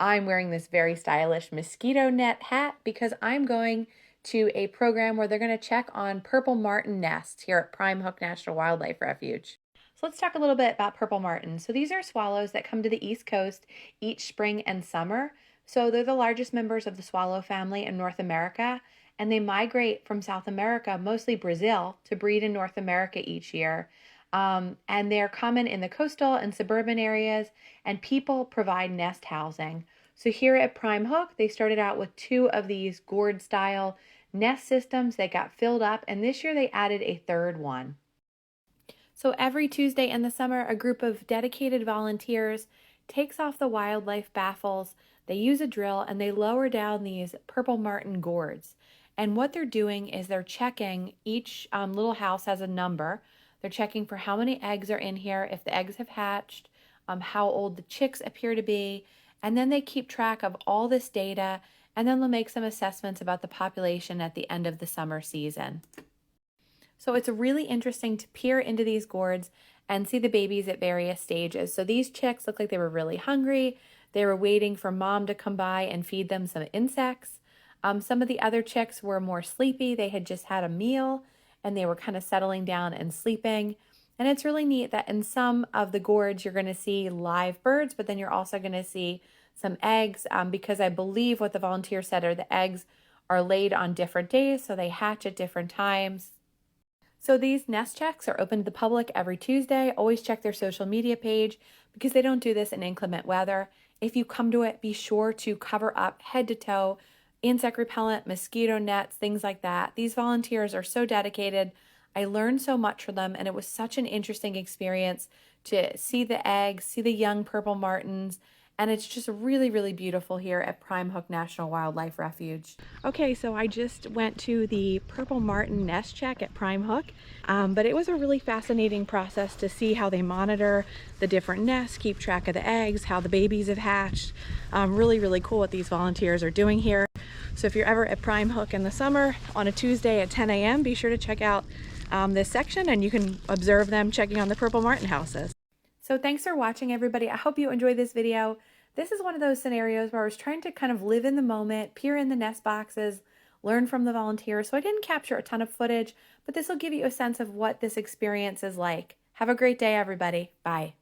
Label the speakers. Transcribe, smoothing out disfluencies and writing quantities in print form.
Speaker 1: I'm wearing this very stylish mosquito net hat because I'm going to a program where they're going to check on purple martin nests here at Prime Hook National Wildlife Refuge. So let's talk a little bit about purple martins. So these are swallows that come to the East Coast each spring and summer. So they're the largest members of the swallow family in North America, and they migrate from South America, mostly Brazil, to breed in North America each year. And they're common in the coastal and suburban areas, and people provide nest housing. So here at Prime Hook, they started out with 2 of these gourd-style nest systems. They got filled up, and this year they added a 3rd one. So every Tuesday in the summer, a group of dedicated volunteers takes off the wildlife baffles. They use a drill and they lower down these purple martin gourds. And what they're doing is they're checking, each little house has a number. They're checking for how many eggs are in here, if the eggs have hatched, how old the chicks appear to be, and then they keep track of all this data, and then they'll make some assessments about the population at the end of the summer season. So it's really interesting to peer into these gourds and see the babies at various stages. So these chicks look like they were really hungry. They were waiting for mom to come by and feed them some insects. Some of the other chicks were more sleepy. They had just had a meal and they were kind of settling down and sleeping. And it's really neat that in some of the gourds, you're going to see live birds, but then you're also going to see some eggs because I believe what the volunteer said are the eggs are laid on different days, so they hatch at different times. So these nest checks are open to the public every Tuesday. Always check their social media page because they don't do this in inclement weather. If you come to it, be sure to cover up head to toe, insect repellent, mosquito nets, things like that. These volunteers are so dedicated. I learned so much from them, and it was such an interesting experience to see the eggs, see the young purple martins, and it's just really, really beautiful here at Prime Hook National Wildlife Refuge. Okay, so I just went to the purple martin nest check at Prime Hook, but it was a really fascinating process to see how they monitor the different nests, keep track of the eggs, how the babies have hatched. Really, really cool what these volunteers are doing here. So if you're ever at Prime Hook in the summer on a Tuesday at 10 a.m., be sure to check out this section and you can observe them checking on the purple martin houses. So thanks for watching, everybody. I hope you enjoyed this video. This is one of those scenarios where I was trying to kind of live in the moment, peer in the nest boxes, learn from the volunteers. So I didn't capture a ton of footage, but this will give you a sense of what this experience is like. Have a great day, everybody. Bye.